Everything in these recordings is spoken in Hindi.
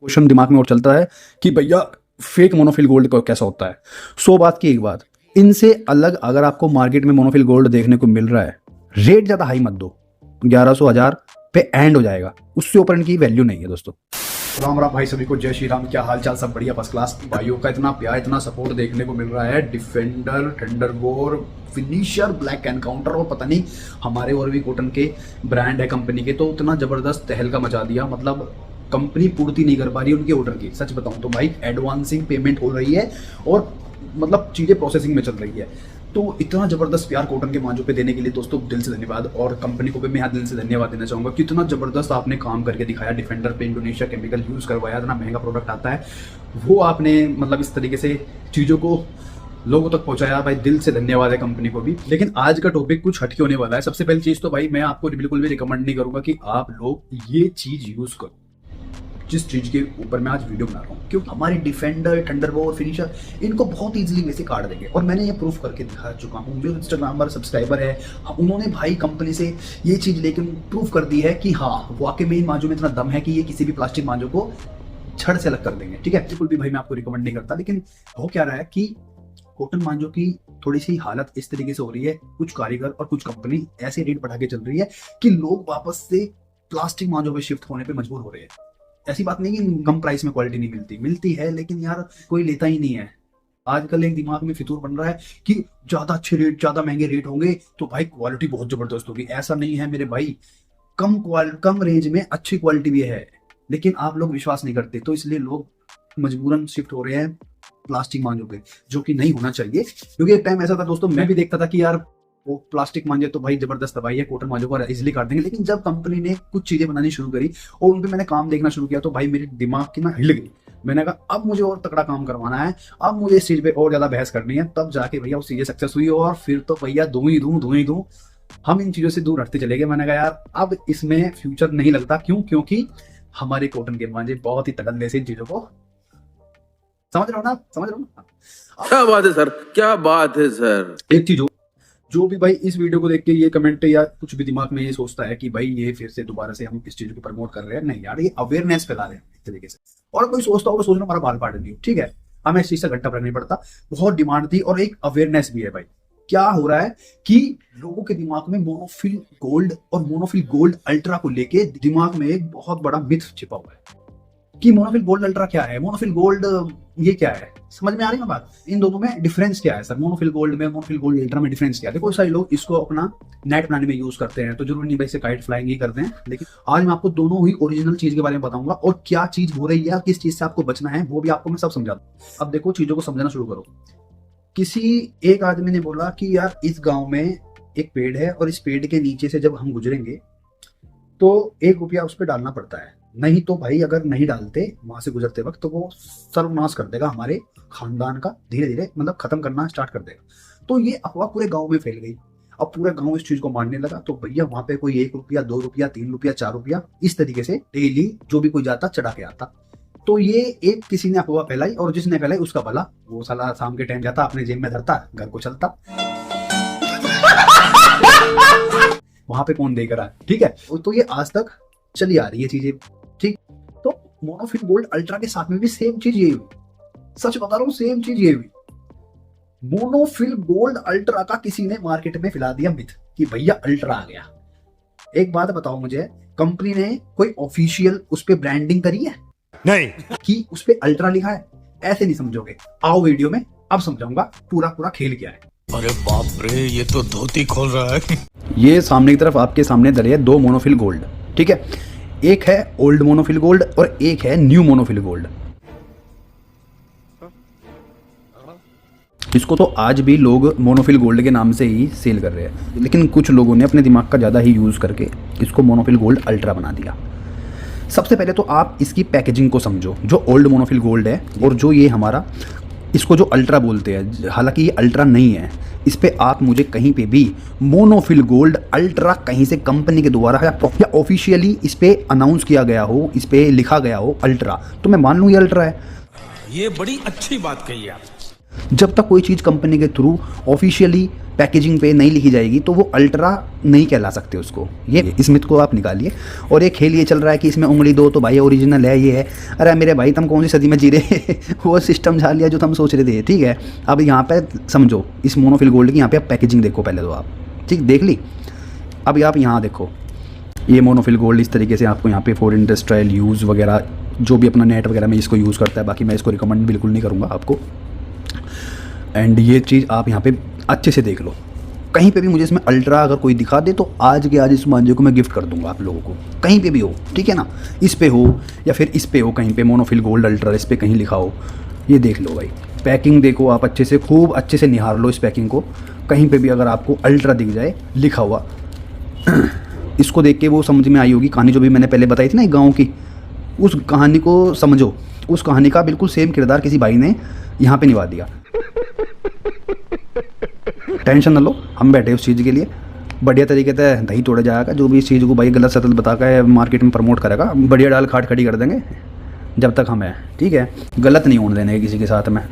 क्वेश्चन दिमाग में और चलता है कि भैया फेक मोनोफिल गोल्ड का कैसा होता है। सो बात की एक बात, इनसे अलग अगर आपको मार्केट में मोनोफिल गोल्ड देखने को मिल रहा है, रेट ज़्यादा हाई मत दो, 1100 1000 पे एंड हो जाएगा, उससे ऊपर इनकी वैल्यू नहीं है दोस्तों। राम राम भाई सभी को, जय श्री राम। क्या हाल चाल, सब बढ़िया, फर्स्ट क्लास। भाइयों का इतना प्यार, इतना सपोर्ट देखने को मिल रहा है। डिफेंडर, थंडरबोर, फिनिशर, ब्लैक एनकाउंटर और पता नहीं हमारे और भी कॉटन के ब्रांड है कंपनी के, तो उतना जबरदस्त तहलका मचा दिया। मतलब कंपनी पूर्ति नहीं कर पा रही उनके ऑर्डर की। सच बताऊं तो भाई एडवांसिंग पेमेंट हो रही है और मतलब चीज़ें प्रोसेसिंग में चल रही है। तो इतना जबरदस्त प्यार कॉटन के मांझों पे देने के लिए दोस्तों दिल से धन्यवाद। और कंपनी को भी मैं यहाँ दिल से धन्यवाद देना चाहूँगा कि इतना जबरदस्त आपने काम करके दिखाया। डिफेंडर पे इंडोनेशिया केमिकल यूज़ करवाया, इतना महंगा प्रोडक्ट आता है वो आपने मतलब इस तरीके से चीज़ों को लोगों तक पहुंचाया। भाई दिल से धन्यवाद है कंपनी को भी। लेकिन आज का टॉपिक कुछ हटके होने वाला है। सबसे पहली चीज़ तो भाई मैं आपको बिल्कुल भी रिकमेंड नहीं करूँगा कि आप लोग ये चीज़ यूज़ करो जिस चीज के ऊपर मैं आज वीडियो बना रहा हूँ, क्योंकि हमारे डिफेंडर, थंडरबोर, फिनिशर इनको बहुत इजीली वैसे काट देंगे। और मैंने ये प्रूफ करके दिखा चुका हूँ। जो इंस्टाग्राम पर सब्सक्राइबर है उन्होंने भाई कंपनी से ये चीज लेकिन प्रूफ कर दी है कि हाँ वाकई में इन मांझों में इतना दम है कि ये किसी भी प्लास्टिक मांझों को छड़ से अलग कर देंगे। ठीक है, बिल्कुल भी भाई मैं आपको रिकमेंड नहीं करता। लेकिन हो क्या रहा है कि कॉटन मांझों की थोड़ी सी हालत इस तरीके से हो रही है, कुछ कारीगर और कुछ कंपनी ऐसे रेट बढ़ा के चल रही है कि लोग वापस से प्लास्टिक मांझों पे शिफ्ट होने पे मजबूर हो रहे हैं। ऐसी बात नहीं कि कम प्राइस में क्वालिटी नहीं मिलती है, लेकिन यार कोई लेता ही नहीं है। आजकल एक दिमाग में फितूर बन रहा है कि ज्यादा अच्छे रेट, ज्यादा महंगे रेट होंगे तो भाई क्वालिटी बहुत जबरदस्त होगी। ऐसा नहीं है मेरे भाई, कम रेंज में अच्छी क्वालिटी भी है, लेकिन आप लोग विश्वास नहीं करते, तो इसलिए लोग मजबूरन शिफ्ट हो रहे हैं प्लास्टिक मांझों पे, जो कि नहीं होना चाहिए। क्योंकि एक टाइम ऐसा था दोस्तों, मैं भी देखता था कि यार वो प्लास्टिक मांझे तो भाई जबरदस्त दवाई है, कॉटन मांझों को इजिली काट देंगे। लेकिन जब कंपनी ने कुछ चीजें बनानी शुरू करी और उन पे मैंने काम देखना शुरू किया तो भाई मेरे दिमाग की ना हिल गई। मैंने कहा अब मुझे और तगड़ा काम करवाना है, अब मुझे इस चीज पे और ज्यादा बहस करनी है। तब जाके भैया वो चीजें सक्सेस हुई और फिर तो भैया दूं ही दूं हम इन चीजों से दूर हटते चले गए। मैंने कहा यार अब इसमें फ्यूचर नहीं लगता। क्यों? क्योंकि हमारे कॉटन के मांझे बहुत ही तगड़े से इन चीजों को समझ रहे हो ना। क्या बात है सर, क्या बात है सर। एक चीज जो भी भाई इस वीडियो को देख के ये कमेंट या कुछ भी दिमाग में ये सोचता है कि भाई ये फिर से दोबारा से हम इस चीज को प्रमोट कर रहे हैं, नहीं यार, ये अवेयरनेस फैला रहे हैं इस तरीके से। और कोई सोचता होगा सोचना हमारा बाल काट दियो, ठीक है, हमें इस चीज से घंटा फर्क नहीं पड़ता। बहुत डिमांड थी और एक अवेयरनेस भी है भाई। क्या हो रहा है कि लोगों के दिमाग में मोनोफिल गोल्ड और मोनोफिल गोल्ड अल्ट्रा को लेके दिमाग में एक बहुत बड़ा मिथ छिपा हुआ है कि मोनोफिल गोल्ड अल्ट्रा क्या है, मोनोफिल गोल्ड ये क्या है। समझ में आ रही है ना बात? इन दोनों में डिफरेंस क्या है सर? मोनोफिल गोल्ड में, मोनोफिल गोल्ड अल्ट्रा में डिफरेंस क्या है? देखो सारे लोग इसको अपना नेट बनाने में यूज करते हैं, तो जरूरी नहीं भाई से काइट फ्लाइंग ही करते हैं। लेकिन आज मैं आपको दोनों ही ओरिजिनल चीज के बारे में बताऊंगा और क्या चीज हो रही है, किस चीज से आपको बचना है, वो भी आपको मैं सब समझा दूं। अब देखो चीजों को समझना शुरू करो। किसी एक आदमी ने बोला कि यार इस गाँव में एक पेड़ है और इस पेड़ के नीचे से जब हम गुजरेंगे तो 1 रुपया उस पर डालना पड़ता है, नहीं तो भाई अगर नहीं डालते वहां से गुजरते वक्त तो वो सर्वनाश कर देगा हमारे खानदान का, धीरे धीरे मतलब खत्म करना स्टार्ट कर देगा। तो ये अफवाह पूरे गांव में फैल गई। अब पूरा गांव इस चीज को मानने लगा। तो भैया वहां पे कोई 1 रुपया, 2 रुपया, 3 रुपया, 4 रुपया इस तरीके से डेली जो भी कोई जाता चढ़ा के आता। तो ये एक किसी ने अफवाह फैलाई और जिसने फैलाई उसका भला, वो साला शाम के टाइम जाता अपने जेब में धरता, घर को चलता। वहां पे कौन देख रहा है, ठीक है। तो ये आज तक चली आ रही है चीजें, ठीक। तो मोनोफिल गोल्ड अल्ट्रा के साथ में भी सेम चीज ये हुई। सच बता रहा हूं, सेम चीज ये हुई। मोनोफिल गोल्ड अल्ट्रा का किसी ने मार्केट में फैला दिया मिथ कि भैया अल्ट्रा आ गया। एक बात बताओ मुझे, कंपनी ने कोई ऑफिशियल उस पे ब्रांडिंग करी है? नहीं कि उस पे अल्ट्रा लिखा है? ऐसे नहीं समझोगे। आओ वीडियो में अब समझाऊंगा पूरा खेल क्या है। अरे बाप रे, ये तो धोती खोल रहा है। ये सामने की तरफ आपके सामने धरे है 2 मोनोफिल गोल्ड, ठीक है। एक है ओल्ड मोनोफिल गोल्ड और एक है न्यू मोनोफिल गोल्ड। इसको तो आज भी लोग मोनोफिल गोल्ड के नाम से ही सेल कर रहे हैं, लेकिन कुछ लोगों ने अपने दिमाग का ज़्यादा ही यूज़ करके इसको मोनोफिल गोल्ड अल्ट्रा बना दिया। सबसे पहले तो आप इसकी पैकेजिंग को समझो। जो ओल्ड मोनोफिल गोल्ड है और जो ये हमारा इसको जो अल्ट्रा बोलते हैं, हालांकि ये अल्ट्रा नहीं है, इस पे आप मुझे कहीं पे भी मोनोफिल गोल्ड अल्ट्रा कहीं से कंपनी के द्वारा या ऑफिशियली इस पे अनाउंस किया गया हो, इस पे लिखा गया हो अल्ट्रा, तो मैं मान लूँ ये अल्ट्रा है। ये बड़ी अच्छी बात कही आप। जब तक कोई चीज़ कंपनी के थ्रू ऑफिशियली पैकेजिंग पे नहीं लिखी जाएगी तो वो अल्ट्रा नहीं कहला सकते उसको। ये इस मिथ को आप निकालिए। और एक खेल ये चल रहा है कि इसमें उंगली दो तो भाई ओरिजिनल है, ये है। अरे मेरे भाई तुम कौन सी सदी में जी रहे वो सिस्टम झाड़ लिया जो तुम सोच रहे थे, ठीक है। अब यहाँ पे समझो इस मोनोफिल गोल्ड की यहाँ पे आप पैकेजिंग देखो पहले तो आप, ठीक, देख ली। अब आप यहाँ देखो ये मोनोफिल गोल्ड इस तरीके से आपको यहाँ पे फॉर इंडस्ट्रियल यूज़ वगैरह जो भी अपना नेट वगैरह में इसको यूज़ करता है, बाकी मैं इसको रिकमेंड बिल्कुल नहीं करूँगा आपको। एंड ये चीज़ आप यहाँ पे अच्छे से देख लो। कहीं पे भी मुझे इसमें अल्ट्रा अगर कोई दिखा दे तो आज के आज इस मांझे को मैं गिफ्ट कर दूंगा आप लोगों को, कहीं पे भी हो, ठीक है ना। इस पे हो या फिर इस पे हो, कहीं पे मोनोफिल गोल्ड अल्ट्रा इस पे कहीं लिखा हो, ये देख लो भाई। पैकिंग देखो आप अच्छे से, खूब अच्छे से निहार लो इस पैकिंग को। कहीं पे भी अगर आपको अल्ट्रा दिख जाए लिखा हुआ इसको देख के वो समझ में आई होगी कहानी जो भी मैंने पहले बताई थी ना एक गाँव की, उस कहानी को समझो। उस कहानी का बिल्कुल सेम किरदार किसी भाई ने यहाँ पे निभा दिया। टेंशन न लो, हम बैठे उस चीज़ के लिए बढ़िया तरीके से दही तोड़ा जाएगा। जो भी इस चीज़ को भाई गलत सतल बता कर मार्केट में प्रमोट करेगा, बढ़िया डाल खाट खड़ी कर देंगे जब तक हम हैं, ठीक है। गलत नहीं होने देने किसी के साथ में,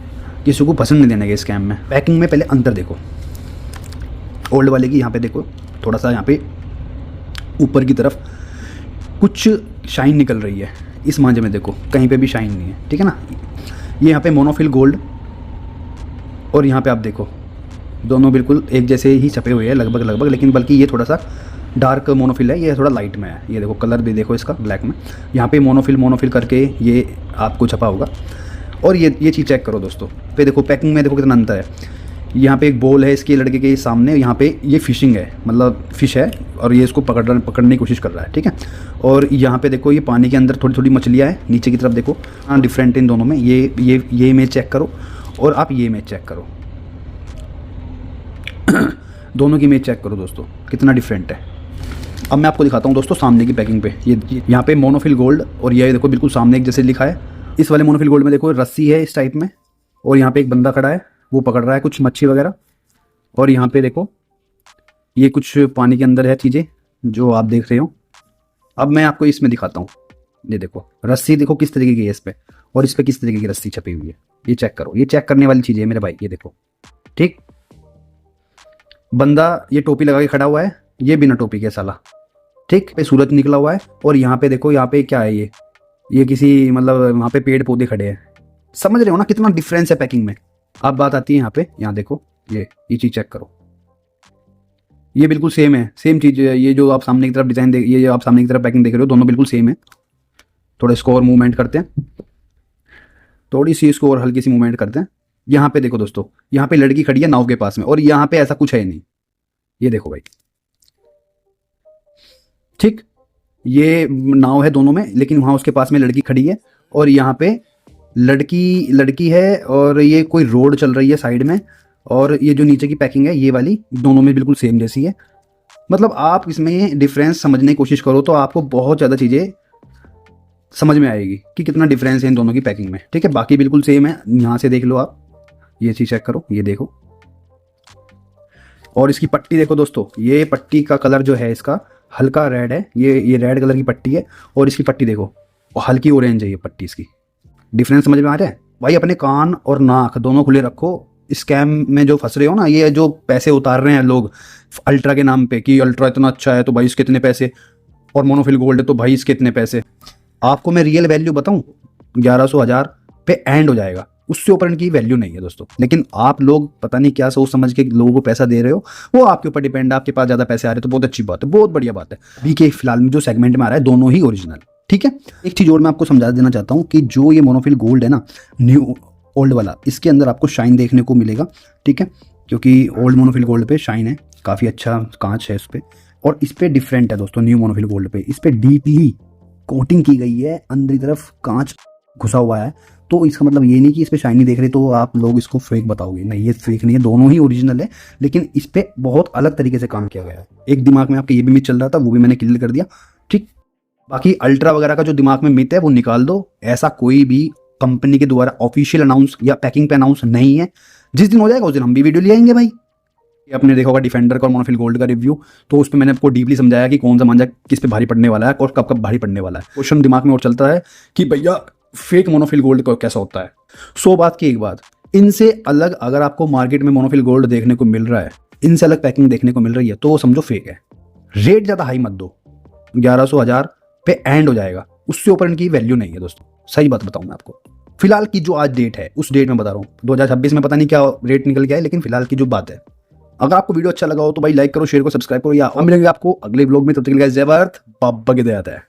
किसी को पसंद नहीं देने के स्कैम में। पैकिंग में पहले अंदर देखो, ओल्ड वाले की यहाँ पे देखो थोड़ा सा यहाँ पे ऊपर की तरफ कुछ शाइन निकल रही है। इस मांझे में देखो कहीं पे भी शाइन नहीं है, ठीक है ना। ये यहाँ पे मोनोफिल गोल्ड और यहाँ पे आप देखो दोनों बिल्कुल एक जैसे ही छपे हुए हैं लगभग, लेकिन बल्कि ये थोड़ा सा डार्क मोनोफिल है, ये थोड़ा लाइट में है। ये देखो कलर भी देखो इसका ब्लैक में, यहाँ पे मोनोफिल करके ये आपको छपा होगा। और ये चीज़ चेक करो दोस्तों, पे देखो पैकिंग में देखो कितना अंतर है। यहाँ पे एक बोल है इसके लड़के के सामने, यहाँ पे ये फिशिंग है, मतलब फिश है और ये इसको पकड़ने की कोशिश कर रहा है, ठीक है। और यहाँ पे देखो ये पानी के अंदर थोड़ी थोड़ी मछलियाँ हैं, नीचे की तरफ देखो। हाँ डिफरेंट इन दोनों में, ये इमेज चेक करो और आप ये इमेज चेक करो दोनों की इमेज चेक करो दोस्तों कितना डिफरेंट है। अब मैं आपको दिखाता हूँ दोस्तों सामने की पैकिंग पे। ये यहाँ पे मोनोफिल गोल्ड और ये देखो बिल्कुल सामने एक जैसे लिखा है। इस वाले मोनोफिल गोल्ड में देखो रस्सी है इस टाइप में, और यहाँ पे एक बंदा खड़ा है वो पकड़ रहा है कुछ मच्छी वगैरह। और यहाँ पे देखो ये कुछ पानी के अंदर है चीज़ें जो आप देख रहे हो। अब मैं आपको इसमें दिखाता हूँ, ये देखो रस्सी देखो किस तरीके की है इस पे, और इस पे किस तरीके की रस्सी छपी हुई है। ये चेक करो, ये चेक करने वाली चीज़ है मेरे भाई। ये देखो, ठीक, बंदा ये टोपी लगा के खड़ा हुआ है, ये बिना टोपी के साला, ठीक। पे सूरज निकला हुआ है और यहाँ पे देखो यहाँ पे क्या है, ये किसी मतलब वहाँ पे पेड़ पौधे खड़े हैं। समझ रहे हो ना कितना डिफरेंस है पैकिंग में। अब बात आती है यहाँ पे, यहाँ देखो ये चीज़ चेक करो, ये बिल्कुल सेम है, सेम चीज़। ये जो आप सामने की तरफ डिजाइन देख, ये जो आप सामने की तरफ पैकिंग देख रहे हो, दोनों बिल्कुल सेम है। थोड़ा इसको और मूवमेंट करते हैं, थोड़ी सी इसको और हल्की सी मूवमेंट करते हैं। यहाँ पे देखो दोस्तों, यहाँ पे लड़की खड़ी है नाव के पास में, और यहाँ पे ऐसा कुछ है नहीं। ये देखो भाई, ठीक, ये नाव है दोनों में, लेकिन वहां उसके पास में लड़की खड़ी है और यहाँ पे लड़की है, और ये कोई रोड चल रही है साइड में। और ये जो नीचे की पैकिंग है ये वाली, दोनों में बिल्कुल सेम जैसी है। मतलब आप इसमें डिफरेंस समझने की कोशिश करो तो आपको बहुत ज़्यादा चीज़ें समझ में आएगी कि कितना डिफरेंस है इन दोनों की पैकिंग में, ठीक है। बाकी बिल्कुल सेम है, यहाँ से देख लो आप, ये चीज़ चेक करो, ये देखो। और इसकी पट्टी देखो दोस्तों, ये पट्टी का कलर जो है इसका हल्का रेड है, ये रेड कलर की पट्टी है। और इसकी पट्टी देखो, और हल्की ऑरेंज है ये पट्टी। इसकी डिफरेंस समझ में आ रहा है भाई। अपने कान और नाक दोनों खुले रखो। स्कैम में जो फंस रहे हो ना, ये जो पैसे उतार रहे हैं लोग अल्ट्रा के नाम पे कि अल्ट्रा इतना अच्छा है तो भाई इसके इतने पैसे, और मोनोफिल गोल्ड है तो भाई इसके इतने पैसे। आपको मैं रियल वैल्यू बताऊं, 1100-1000 पे एंड हो जाएगा, उससे ऊपर इनकी वैल्यू नहीं है दोस्तों। लेकिन आप लोग पता नहीं क्या सोच समझ के लोगों को पैसा दे रहे हो, वो आपके ऊपर डिपेंड है। आपके पास ज़्यादा पैसे आ रहे तो बहुत अच्छी बात है, बहुत बढ़िया बात है। अभी के फिलहाल में जो सेगमेंट में आ रहा है दोनों ही ओरिजिनल, ठीक है। एक चीज़ और मैं आपको समझा देना चाहता हूँ कि जो ये मोनोफिल गोल्ड है ना, न्यू ओल्ड वाला, इसके अंदर आपको शाइन देखने को मिलेगा, ठीक है। क्योंकि ओल्ड मोनोफिल गोल्ड पे शाइन है, काफ़ी अच्छा कांच है इस पर, और इस पर डिफरेंट है दोस्तों। न्यू मोनोफिल गोल्ड पे इस पर डीपली कोटिंग की गई है, अंदर की तरफ कांच घुसा हुआ है। तो इसका मतलब ये नहीं कि इस पर शाइनी देख रहे तो आप लोग इसको फेक बताओगे, नहीं, ये फेक नहीं है, दोनों ही ओरिजिनल है। लेकिन इस पर बहुत अलग तरीके से काम किया गया है। एक दिमाग में आपके ये भी मिथ चल रहा था, वो भी मैंने क्लियर कर दिया, ठीक। बाकी अल्ट्रा वगैरह का जो दिमाग में मिथ है वो निकाल दो। ऐसा कोई भी कंपनी के द्वारा ऑफिशियल अनाउंस या पैकिंग पे अनाउंस नहीं है। जिस दिन हो जाएगा उस दिन हम भी वीडियो ले आएंगे भाई। आपने देखा होगा डिफेंडर का और मोनोफिल गोल्ड का रिव्यू, तो उस पर मैंने आपको डीपली समझाया कि कौन सा मांझा किस पे भारी पड़ने वाला है और कब कब भारी पड़ने वाला है। क्वेश्चन दिमाग में और चलता है कि भैया फेक मोनोफिल गोल्ड का कैसा होता है। 100 बात की एक बात, इनसे अलग अगर आपको मार्केट में मोनोफिल गोल्ड देखने को मिल रहा है, इनसे अलग पैकिंग देखने को मिल रही है, तो वो समझो फेक है। रेट ज़्यादा हाई मत दो, 1100 1000 पे एंड हो जाएगा, उससे ऊपर इनकी वैल्यू नहीं है दोस्तों। सही बात बताऊं मैं आपको, फिलहाल की जो आज डेट है उस डेट में बता रहा हूँ। 2026 में पता नहीं क्या रेट निकल गया है, लेकिन फिलहाल की जो बात है, अगर आपको वीडियो अच्छा लगा हो तो भाई लाइक करो, शेयर करो, सब्सक्राइब करो, या हम मिलेंगे आपको अगले ब्लॉग में। तब तक के लिए जय भारत, बाबा के दया है।